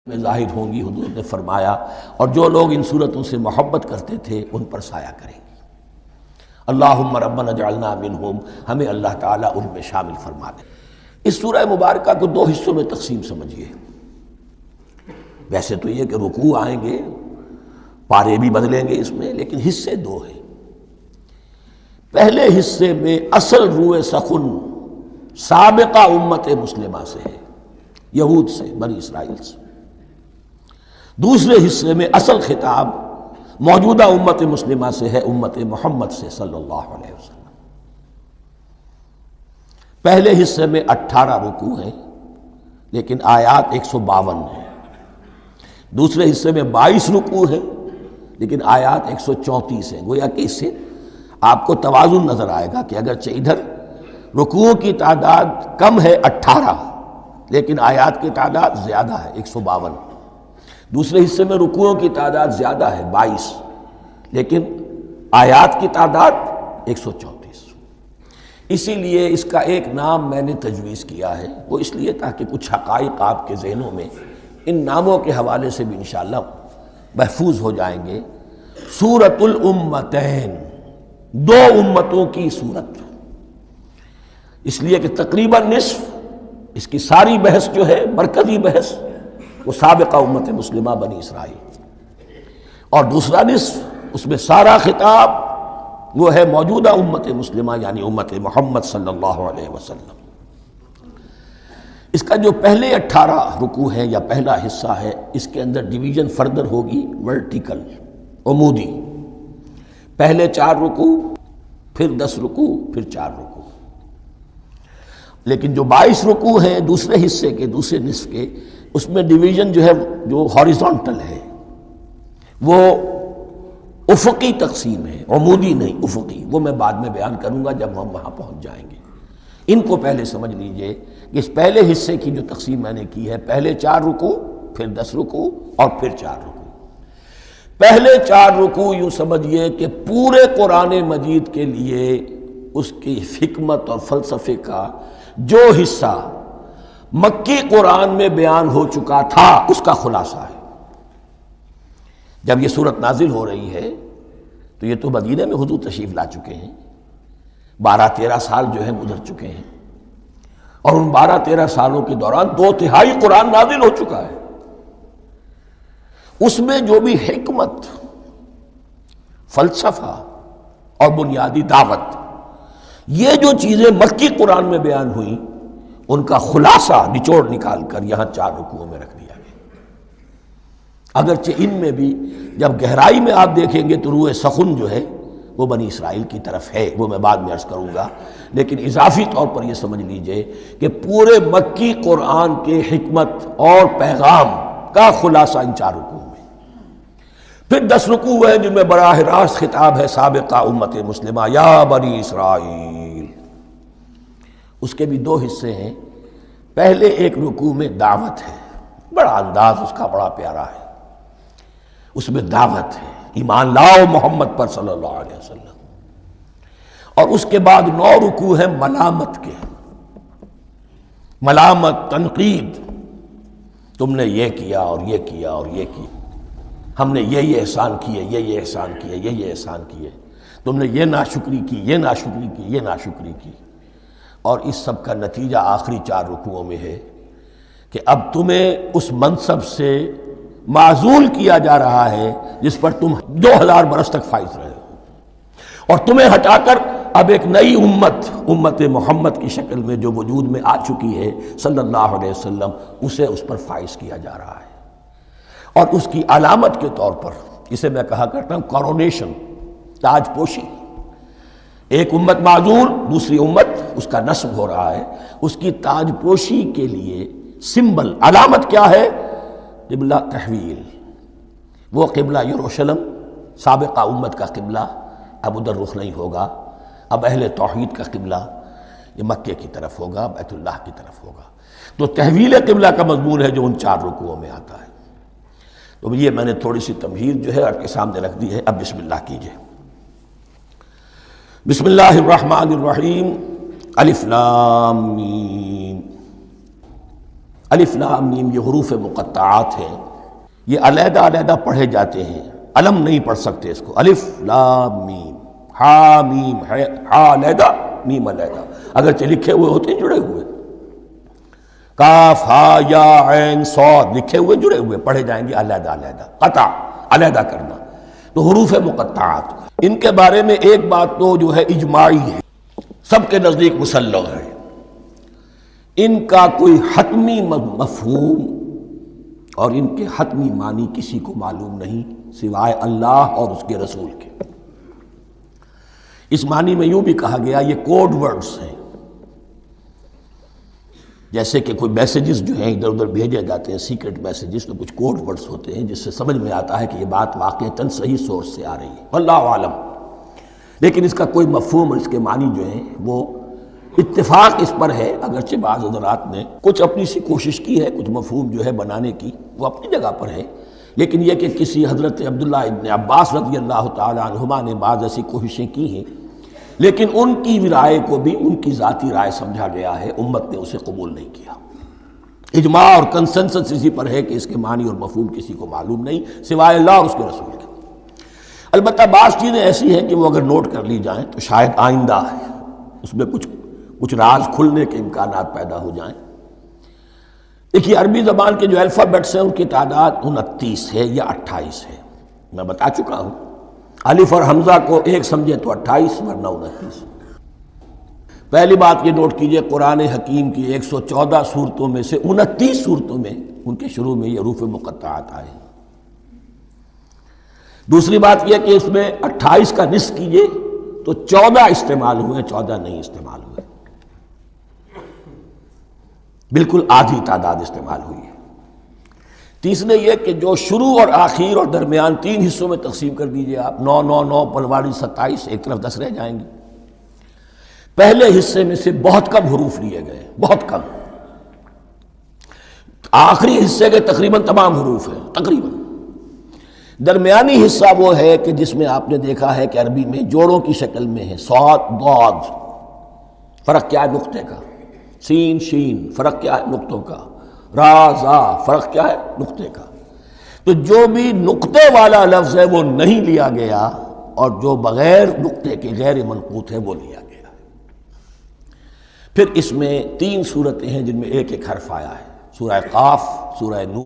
میں ظاہر ہوں گی، حضور نے فرمایا، اور جو لوگ ان صورتوں سے محبت کرتے تھے ان پر سایہ کریں گی۔ اللہم ربنا اجعلنا منہم، ہمیں اللہ تعالیٰ ان میں شامل فرما دے۔ اس سورہ مبارکہ کو دو حصوں میں تقسیم سمجھیے۔ ویسے تو یہ کہ رکوع آئیں گے، پارے بھی بدلیں گے اس میں، لیکن حصے دو ہیں۔ پہلے حصے میں اصل روئے سخن سابقہ امت مسلمہ سے ہے، یہود سے، بنی اسرائیل سے۔ دوسرے حصے میں اصل خطاب موجودہ امت مسلمہ سے ہے، امت محمد سے صلی اللہ علیہ وسلم۔ پہلے حصے میں 18 رکوع ہیں لیکن آیات 152 ہیں۔ دوسرے حصے میں 22 رکوع ہیں لیکن آیات 134 ہیں۔ گویا کہ اس سے آپ کو توازن نظر آئے گا کہ اگرچہ ادھر رکوع کی تعداد کم ہے 18 لیکن آیات کی تعداد زیادہ ہے 152۔ دوسرے حصے میں رکوعوں کی تعداد زیادہ ہے 22 لیکن آیات کی تعداد 134۔ اسی لیے اس کا ایک نام میں نے تجویز کیا ہے، وہ اس لیے تاکہ کچھ حقائق آپ کے ذہنوں میں ان ناموں کے حوالے سے بھی انشاءاللہ محفوظ ہو جائیں گے۔ سورۃ الامتین، دو امتوں کی صورت، اس لیے کہ تقریباً نصف اس کی ساری بحث جو ہے، مرکزی بحث، وہ سابقہ امت مسلمہ بنی اسرائیل، اور دوسرا نصف اس میں سارا خطاب وہ ہے موجودہ امت مسلمہ یعنی امت محمد صلی اللہ علیہ وسلم۔ اس کا جو پہلے 18 رکوع ہے یا پہلا حصہ ہے، اس کے اندر ڈویژن فردر ہوگی ورٹیکل، عمودی۔ پہلے 4 رکوع، پھر 10 رکوع، پھر 4 رکوع۔ لیکن جو 22 رکوع ہیں دوسرے حصے کے، دوسرے نصف کے، اس میں ڈویژن جو ہے جو ہاریزونٹل ہے، وہ افقی تقسیم ہے، عمودی نہیں، افقی۔ وہ میں بعد میں بیان کروں گا جب ہم وہاں پہنچ جائیں گے۔ ان کو پہلے سمجھ لیجئے کہ اس پہلے حصے کی جو تقسیم میں نے کی ہے، پہلے 4 رکوع، پھر 10 رکوع اور پھر 4 رکوع۔ پہلے 4 رکوع یوں سمجھیے کہ پورے قرآن مجید کے لیے اس کی حکمت اور فلسفے کا جو حصہ مکی قرآن میں بیان ہو چکا تھا اس کا خلاصہ ہے۔ جب یہ صورت نازل ہو رہی ہے تو یہ تو مدینہ میں حضور تشریف لا چکے ہیں، 12-13 سال جو ہے گزر چکے ہیں، اور ان 12-13 سالوں کے دوران 2/3 قرآن نازل ہو چکا ہے۔ اس میں جو بھی حکمت، فلسفہ اور بنیادی دعوت، یہ جو چیزیں مکی قرآن میں بیان ہوئیں، ان کا خلاصہ نچوڑ نکال کر یہاں 4 رکوعوں میں رکھ دیا گیا۔ اگرچہ ان میں بھی جب گہرائی میں آپ دیکھیں گے تو روح سخن جو ہے وہ بنی اسرائیل کی طرف ہے، وہ میں بعد میں عرض کروں گا، لیکن اضافی طور پر یہ سمجھ لیجئے کہ پورے مکی قرآن کے حکمت اور پیغام کا خلاصہ ان 4 رکوعوں میں۔ پھر 10 رکوع ہیں جن میں براہ راست خطاب ہے سابقہ امت مسلمہ، یا بنی اسرائیل۔ اس کے بھی 2 حصے ہیں۔ پہلے ایک رکوع میں دعوت ہے، بڑا انداز اس کا بڑا پیارا ہے، اس میں دعوت ہے، ایمان لاؤ محمد پر صلی اللہ علیہ وسلم۔ اور اس کے بعد 9 رکوع ہیں ملامت کے، ملامت، تنقید، تم نے یہ کیا اور یہ کیا اور یہ کیا، ہم نے یہ احسان کیے، یہ احسان کیے، یہ احسان کیے، تم نے یہ ناشکری کی، یہ ناشکری کی، یہ ناشکری کی۔ اور اس سب کا نتیجہ آخری 4 رکوعوں میں ہے کہ اب تمہیں اس منصب سے معزول کیا جا رہا ہے جس پر تم 2000 برس تک فائز رہے ہو، اور تمہیں ہٹا کر اب ایک نئی امت، امت محمد کی شکل میں جو وجود میں آ چکی ہے صلی اللہ علیہ وسلم، اسے اس پر فائز کیا جا رہا ہے۔ اور اس کی علامت کے طور پر اسے میں کہا کرتا ہوں کورونیشن، تاج پوشی۔ ایک امت معزول، دوسری امت اس کا نصب ہو رہا ہے، اس کی تاج پوشی کے لیے سمبل، علامت کیا ہے؟ قبلہ تحویل۔ وہ قبلہ یروشلم، سابقہ امت کا قبلہ اب ادھر رخ نہیں ہوگا، اب اہل توحید کا قبلہ یہ مکے کی طرف ہوگا، بیت اللہ کی طرف ہوگا۔ تو تحویل قبلہ کا مضمون ہے جو ان 4 رکوعوں میں آتا ہے۔ تو یہ میں نے تھوڑی سی تمہید جو ہے آپ کے سامنے رکھ دی ہے۔ اب بسم اللہ کیجئے۔ بسم اللہ الرحمن الرحیم، الف لام میم۔ الف لام میم یہ حروف مقطعات ہیں، یہ علیحدہ علیحدہ پڑھے جاتے ہیں، علم نہیں پڑھ سکتے اس کو۔ الف لام میم، ہا میم، ہا علیحدہ میم علیحدہ، اگرچہ لکھے ہوئے ہوتے ہیں جڑے ہوئے، کاف ہا یا عین صاد لکھے ہوئے جڑے ہوئے، پڑھے جائیں گے علیحدہ علیحدہ، قطع علیحدہ کرنا۔ تو حروف مقطعات، ان کے بارے میں ایک بات تو جو ہے اجماعی ہے، سب کے نزدیک مسلم ہے، ان کا کوئی حتمی مفہوم اور ان کے حتمی معنی کسی کو معلوم نہیں سوائے اللہ اور اس کے رسول کے۔ اس معنی میں یوں بھی کہا گیا یہ کوڈ ورڈز ہیں، جیسے کہ کوئی میسیجز جو ہیں ادھر ادھر بھیجے جاتے ہیں، سیکرٹ میسیجز، تو کچھ کوڈ ورڈز ہوتے ہیں جس سے سمجھ میں آتا ہے کہ یہ بات واقعتاً صحیح سورس سے آ رہی ہے، واللہ عالم۔ لیکن اس کا کوئی مفہوم اور اس کے معنی جو ہیں وہ اتفاق اس پر ہے، اگرچہ بعض حضرات نے کچھ اپنی سی کوشش کی ہے، کچھ مفہوم جو ہے بنانے کی، وہ اپنی جگہ پر ہے، لیکن یہ کہ کسی حضرت عبداللہ ابن عباس رضی اللہ تعالی عنہما نے بعض ایسی کوششیں کی ہیں، لیکن ان کی رائے کو بھی ان کی ذاتی رائے سمجھا گیا ہے، امت نے اسے قبول نہیں کیا۔ اجماع اور کنسنسس اسی پر ہے کہ اس کے معنی اور مفہوم کسی کو معلوم نہیں سوائے اللہ اور اس کے رسول کے۔ البتہ بعض چیزیں ایسی ہیں کہ وہ اگر نوٹ کر لی جائیں تو شاید آئندہ ہے اس میں کچھ راز کھلنے کے امکانات پیدا ہو جائیں۔ دیکھیے عربی زبان کے جو الفابیٹس ہیں ان کی تعداد 29 ہے یا 28 ہے، میں بتا چکا ہوں۔ الف اور حمزہ کو ایک سمجھے تو 28 ورنہ 29۔ پہلی بات یہ نوٹ کیجئے، قرآن حکیم کی 114 صورتوں میں سے 29 صورتوں میں ان کے شروع میں یہ حروف مقطعات آئے ہیں۔ دوسری بات یہ کہ اس میں 28 کا نصف کیجئے تو 14 استعمال ہوئے، 14 نہیں استعمال ہوئے، بالکل آدھی تعداد استعمال ہوئی ہے۔ تیسرے یہ کہ جو شروع اور آخر اور درمیان 3 حصوں میں تقسیم کر دیجئے آپ، 9 9 9 پنواڑی 27، ایک طرف 10 رہ جائیں گے۔ پہلے حصے میں سے بہت کم حروف لیے گئے، بہت کم، آخری حصے کے تقریباً تمام حروف ہیں تقریباً۔ درمیانی حصہ وہ ہے کہ جس میں آپ نے دیکھا ہے کہ عربی میں جوڑوں کی شکل میں ہے، صاد ضاد، فرق کیا ہے نقطے کا، سین شین فرق کیا ہے نقطوں کا، را زا فرق کیا ہے نقطے کا۔ تو جو بھی نقطے والا لفظ ہے وہ نہیں لیا گیا، اور جو بغیر نقطے کے غیر منقوط ہے وہ لیا گیا۔ پھر اس میں 3 صورتیں ہیں جن میں ایک ایک حرف آیا ہے، سورہ قاف، سورہ نون۔